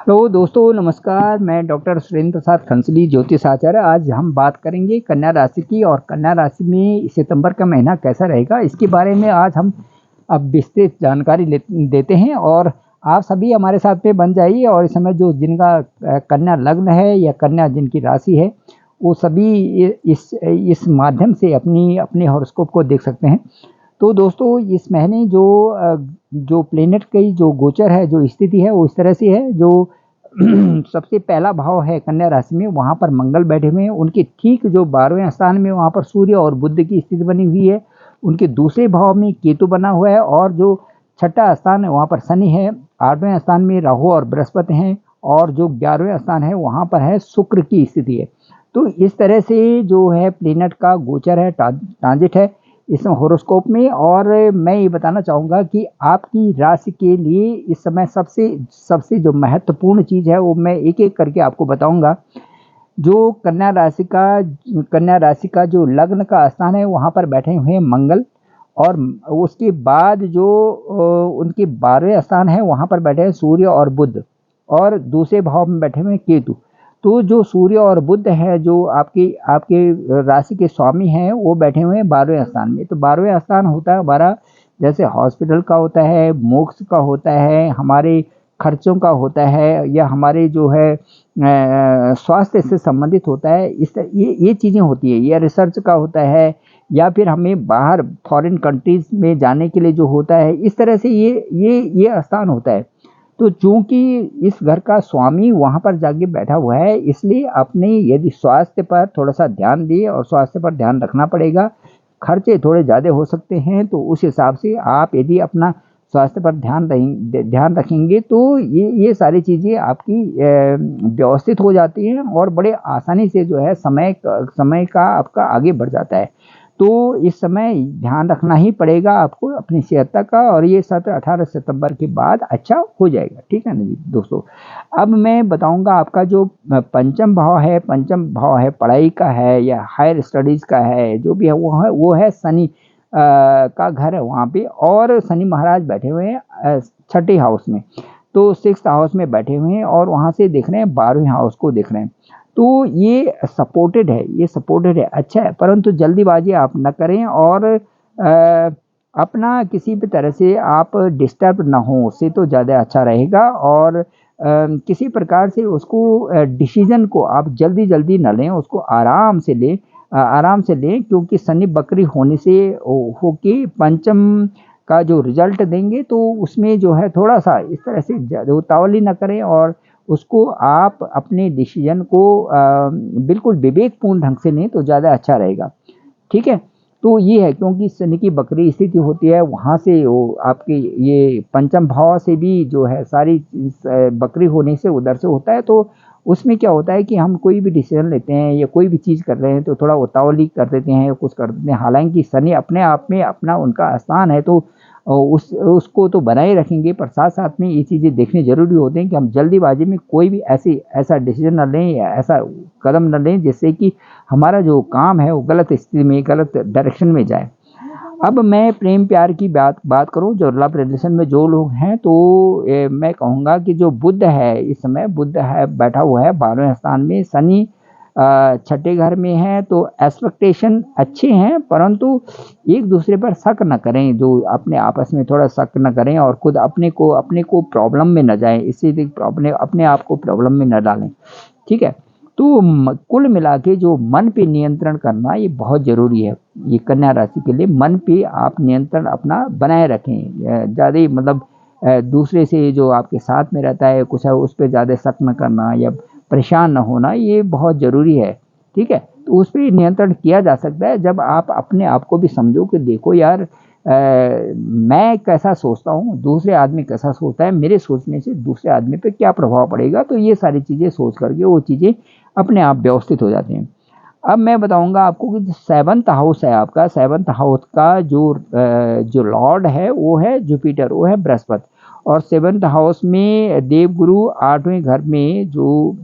Hello दोस्तों, नमस्कार। मैं डॉक्टर सुरेंद्र प्रसाद खंसली, ज्योतिष आचार्य। आज हम बात करेंगे कन्या राशि की, और कन्या राशि में सितंबर का महीना कैसा रहेगा इसके बारे में आज हम अब विस्तृत जानकारी देते हैं। और आप सभी हमारे साथ में बन जाइए। और इस समय जो जिनका कन्या लग्न है या कन्या जिनकी राशि है, वो सभी इस माध्यम से अपने हॉरोस्कोप को देख सकते हैं। तो दोस्तों, इस महीने जो प्लेनेट की जो गोचर है, जो स्थिति है, वो इस तरह से है। जो सबसे पहला भाव है कन्या राशि में, वहाँ पर मंगल बैठे हुए हैं। उनके ठीक जो 12वें स्थान में वहाँ पर सूर्य और बुध की स्थिति बनी हुई है। उनके दूसरे भाव में केतु बना हुआ है, और जो छठा स्थान है वहाँ पर शनि है। 8वें स्थान में राहु और बृहस्पति हैं, और जो 11वें स्थान है वहाँ पर है शुक्र की स्थिति है। तो इस तरह से जो है प्लेनेट का गोचर है, ट्रांजिट है इस हॉरोस्कोप में। और मैं ये बताना चाहूँगा कि आपकी राशि के लिए इस समय सबसे जो महत्वपूर्ण चीज़ है वो मैं एक एक करके आपको बताऊँगा। जो कन्या राशि का जो लग्न का स्थान है वहाँ पर बैठे हुए हैं मंगल, और उसके बाद जो उनके 12वें स्थान है वहाँ पर बैठे हैं सूर्य और बुध, और दूसरे भाव में बैठे हुए हैं केतु। तो जो सूर्य और बुध है, जो आपके राशि के स्वामी हैं, वो बैठे हुए हैं 12वें स्थान में। तो 12वें स्थान होता है हमारा, जैसे हॉस्पिटल का होता है, मोक्ष का होता है, हमारे खर्चों का होता है, या हमारे जो है स्वास्थ्य से संबंधित होता है। ये चीज़ें होती है, या रिसर्च का होता है, या फिर हमें बाहर फॉरेन कंट्रीज में जाने के लिए जो होता है। इस तरह से ये स्थान होता है। तो चूंकि इस घर का स्वामी वहाँ पर जाके बैठा हुआ है, इसलिए अपने यदि स्वास्थ्य पर थोड़ा सा ध्यान दिए, और स्वास्थ्य पर ध्यान रखना पड़ेगा। खर्चे थोड़े ज़्यादा हो सकते हैं, तो उस हिसाब से आप यदि अपना स्वास्थ्य पर ध्यान रखेंगे तो ये सारी चीज़ें आपकी व्यवस्थित हो जाती हैं, और बड़े आसानी से जो है समय का आपका आगे बढ़ जाता है। तो इस समय ध्यान रखना ही पड़ेगा आपको अपनी सेहत का, और ये सत्र 18 सितंबर के बाद अच्छा हो जाएगा। ठीक है ना जी दोस्तों। अब मैं बताऊंगा आपका जो पंचम भाव है पढ़ाई का है या हायर स्टडीज़ का है, जो भी है वो है शनि का घर है वहाँ पे। और शनि महाराज बैठे हुए हैं छठे हाउस में, तो 6th हाउस में बैठे हुए हैं, और वहाँ से देख रहे हैं 12वें हाउस को देख रहे हैं। तो ये सपोर्टेड है, अच्छा है। परंतु जल्दीबाजी आप न करें, और अपना किसी भी तरह से आप डिस्टर्ब ना हो, उससे तो ज़्यादा अच्छा रहेगा। और किसी प्रकार से उसको डिसीजन को आप जल्दी न लें, उसको आराम से लें, क्योंकि शनि बकरी होने से होके पंचम का जो रिजल्ट देंगे, तो उसमें जो है थोड़ा सा इस तरह से उतावली न करें, और उसको आप अपने डिसीजन को बिल्कुल विवेकपूर्ण ढंग से लें तो ज़्यादा अच्छा रहेगा। ठीक है। तो ये है, क्योंकि शनि की बकरी स्थिति होती है, वहाँ से वो आपके ये पंचम भाव से भी जो है सारी बकरी होने से उधर से होता है। तो उसमें क्या होता है कि हम कोई भी डिसीजन लेते हैं या कोई भी चीज़ कर रहे हैं तो थोड़ा उतावली कर देते हैं या कुछ कर देते हैं। हालांकि शनि अपने आप में अपना उनका स्थान है, तो उसको तो बनाए रखेंगे, पर साथ साथ में ये चीज़ें देखने ज़रूरी होते हैं कि हम जल्दीबाजी में कोई भी ऐसा डिसीजन न लें या ऐसा कदम न लें जिससे कि हमारा जो काम है वो गलत स्थिति में, गलत डायरेक्शन में जाए। अब मैं प्रेम प्यार की बात करूं, जो लव रिलेशन में जो लोग हैं, तो मैं कहूँगा कि जो बुध है, इस समय बुध है बैठा हुआ है 12वें स्थान में, शनि छठे घर में है। तो एक्सपेक्टेशन अच्छे हैं, परंतु एक दूसरे पर शक न करें, जो अपने आपस में थोड़ा शक न करें, और खुद अपने को प्रॉब्लम में न जाएं, इससे प्रॉब्लम अपने आप को प्रॉब्लम में न डालें। ठीक है। तो कुल मिला के जो मन पे नियंत्रण करना ये बहुत ज़रूरी है। ये कन्या राशि के लिए मन पे आप नियंत्रण अपना बनाए रखें। ज़्यादा मतलब दूसरे से जो आपके साथ में रहता है कुछ है, उस पर ज़्यादा शक न करना या परेशान न होना, ये बहुत ज़रूरी है। ठीक है। तो उस पर नियंत्रण किया जा सकता है जब आप अपने आप को भी समझो कि देखो यार, मैं कैसा सोचता हूँ, दूसरे आदमी कैसा सोचता है, मेरे सोचने से दूसरे आदमी पे क्या प्रभाव पड़ेगा। तो ये सारी चीज़ें सोच करके वो चीज़ें अपने आप व्यवस्थित हो जाती हैं। अब मैं बताऊंगा आपको कि 7th हाउस है आपका, 7th हाउस का जो लॉर्ड है वो है जुपिटर, वो है बृहस्पति। और 7th हाउस में देवगुरु 8वें घर में जो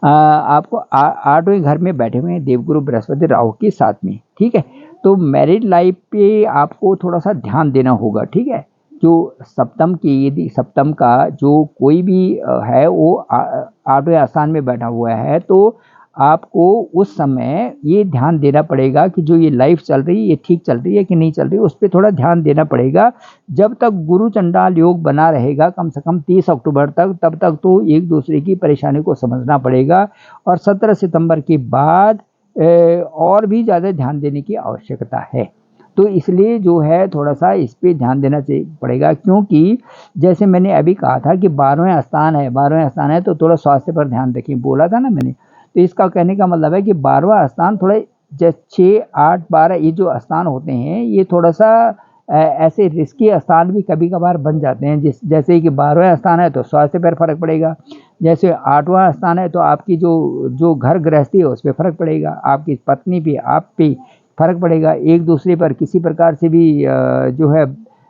आपको 8वें घर में बैठे हुए हैं देवगुरु बृहस्पति राहु के साथ में। ठीक है। तो मैरिड लाइफ पे आपको थोड़ा सा ध्यान देना होगा। ठीक है। जो सप्तम की, यदि सप्तम का जो कोई भी है वो 8वें स्थान में बैठा हुआ है, तो आपको उस समय ये ध्यान देना पड़ेगा कि जो ये लाइफ चल रही है ये ठीक चल रही है कि नहीं चल रही है, उस पर थोड़ा ध्यान देना पड़ेगा। जब तक गुरु चंडाल योग बना रहेगा कम से कम 30 अक्टूबर तक, तब तक तो एक दूसरे की परेशानी को समझना पड़ेगा। और 17 सितंबर के बाद और भी ज़्यादा ध्यान देने की आवश्यकता है। तो इसलिए जो है थोड़ा सा इस पे ध्यान देना चाहिए पड़ेगा, क्योंकि जैसे मैंने अभी कहा था कि 12वें स्थान है, 12वें स्थान है तो थोड़ा स्वास्थ्य पर ध्यान रखिए, बोला था ना मैंने। तो इसका कहने का मतलब है कि 12वां स्थान थोड़े जैसे 6, 8, 12 ये जो स्थान होते हैं ये थोड़ा सा ऐसे रिस्की स्थान भी कभी कभार बन जाते हैं। जैसे कि 12वां स्थान है तो स्वास्थ्य पर फर्क पड़ेगा, जैसे 8वां स्थान है तो आपकी जो जो घर गृहस्थी है उस पर फर्क पड़ेगा, आपकी पत्नी पे, आप पे फर्क पड़ेगा। एक दूसरे पर किसी प्रकार से भी जो है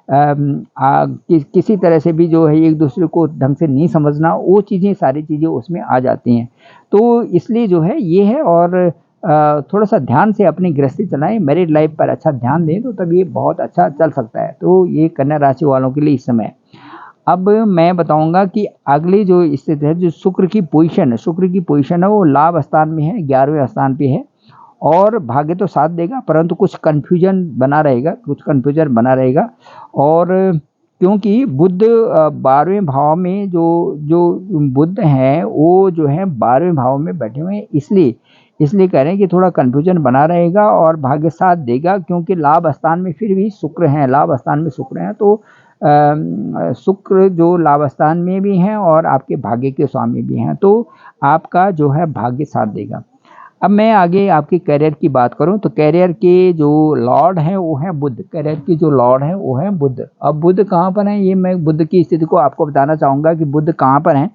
किसी तरह से भी जो है एक दूसरे को ढंग से नहीं समझना, वो चीज़ें सारी चीज़ें उसमें आ जाती हैं। तो इसलिए जो है ये है, और थोड़ा सा ध्यान से अपनी गृहस्थी चलाएं, मैरिड लाइफ पर अच्छा ध्यान दें तो तब ये बहुत अच्छा चल सकता है। तो ये कन्या राशि वालों के लिए इस समय। अब मैं बताऊंगा कि अगली जो स्थिति है, जो शुक्र की पोजीशन है, शुक्र की पोजीशन है वो लाभ स्थान में है, 11वें स्थान पे है। और भाग्य तो साथ देगा परंतु कुछ कन्फ्यूजन बना रहेगा, कुछ कन्फ्यूजन बना रहेगा। और क्योंकि बुध 12वें भाव में जो जो बुध हैं वो जो है 12वें भाव में बैठे हुए हैं, इसलिए इसलिए कह रहे हैं कि थोड़ा कन्फ्यूजन बना रहेगा और भाग्य साथ देगा, क्योंकि लाभ स्थान में फिर भी शुक्र हैं, लाभ स्थान में शुक्र हैं। तो शुक्र जो लाभ स्थान में भी हैं और आपके भाग्य के स्वामी भी हैं, तो आपका जो है भाग्य साथ देगा। अब मैं आगे आपके करियर की बात करूं तो करियर के जो लॉर्ड हैं वो हैं बुध, करियर की जो लॉर्ड हैं वो हैं बुध। अब बुध कहाँ पर हैं, ये मैं बुध की स्थिति को आपको बताना चाहूँगा कि बुध कहाँ पर हैं।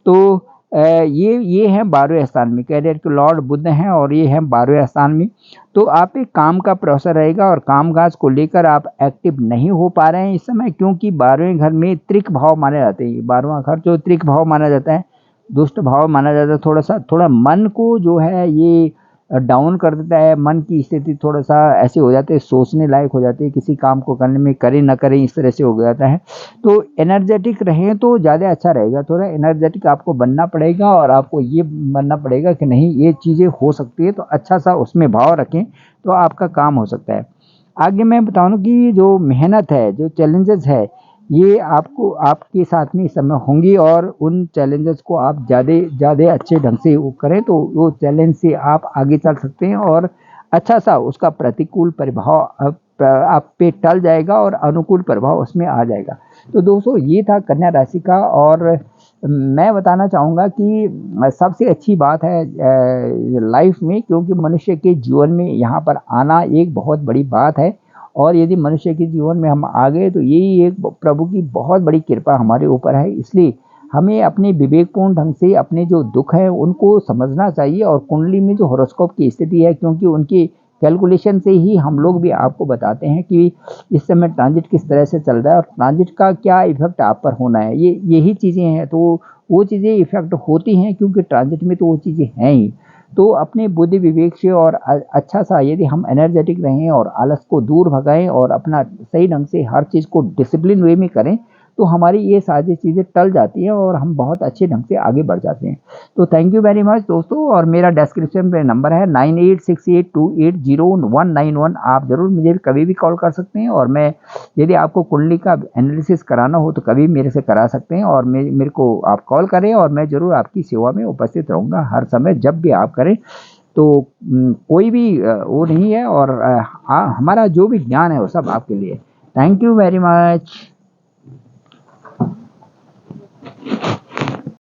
तो ये हैं 12वें स्थान में, करियर के लॉर्ड बुध हैं और ये हैं 12वें स्थान में। तो आप एक काम का प्रेशर रहेगा और कामकाज को लेकर आप एक्टिव नहीं हो पा रहे हैं इस समय, क्योंकि 12वें घर में त्रिक भाव माने जाते हैं। 12वां घर जो त्रिक भाव माना जाता है, दुष्ट भाव माना जाता है, थोड़ा मन को जो है ये डाउन कर देता है। मन की स्थिति थोड़ा सा ऐसे हो जाती है, सोचने लायक हो जाती है, किसी काम को करने में करें ना करें इस तरह से हो जाता है। तो एनर्जेटिक रहें तो ज़्यादा अच्छा रहेगा, थोड़ा एनर्जेटिक आपको बनना पड़ेगा और आपको ये बनना पड़ेगा कि नहीं ये चीज़ें हो सकती है, तो अच्छा सा उसमें भाव रखें तो आपका काम हो सकता है। आगे मैं बताऊँ कि जो मेहनत है, जो चैलेंजेस है, ये आपको आपके साथ में इस समय होंगी और उन चैलेंजेस को आप ज़्यादा अच्छे ढंग से वो करें तो वो चैलेंज से आप आगे चल सकते हैं और अच्छा सा उसका प्रतिकूल प्रभाव आप पे टल जाएगा और अनुकूल प्रभाव उसमें आ जाएगा। तो दोस्तों ये था कन्या राशि का। और मैं बताना चाहूँगा कि सबसे अच्छी बात है लाइफ में, क्योंकि मनुष्य के जीवन में यहाँ पर आना एक बहुत बड़ी बात है और यदि मनुष्य के जीवन में हम आ गए तो यही एक प्रभु की बहुत बड़ी कृपा हमारे ऊपर है। इसलिए हमें अपने विवेकपूर्ण ढंग से अपने जो दुख है उनको समझना चाहिए और कुंडली में जो हॉरोस्कोप की स्थिति है, क्योंकि उनकी कैलकुलेशन से ही हम लोग भी आपको बताते हैं कि इस समय ट्रांजिट किस तरह से चल रहा है और ट्रांजिट का क्या इफेक्ट आप पर होना है। यही चीज़ें हैं, तो वो चीज़ें इफेक्ट होती हैं क्योंकि ट्रांजिट में तो वो चीज़ें हैं ही। तो अपने बुद्धि विवेक से और अच्छा सा यदि हम एनर्जेटिक रहें और आलस को दूर भगाएं और अपना सही ढंग से हर चीज़ को डिसिप्लिन वे में करें तो हमारी ये सारी चीज़ें टल जाती हैं और हम बहुत अच्छे ढंग से आगे बढ़ जाते हैं। तो थैंक यू वेरी मच दोस्तों। और मेरा डिस्क्रिप्शन में नंबर है 9868280191। आप ज़रूर मुझे कभी भी कॉल कर सकते हैं और मैं यदि आपको कुंडली का एनालिसिस कराना हो तो कभी मेरे से करा सकते हैं और मेरे को आप कॉल करें और मैं ज़रूर आपकी सेवा में उपस्थित रहूँगा हर समय जब भी आप करें। तो कोई भी वो नहीं है और हमारा जो भी ज्ञान है वो सब आपके लिए। Thank you very much.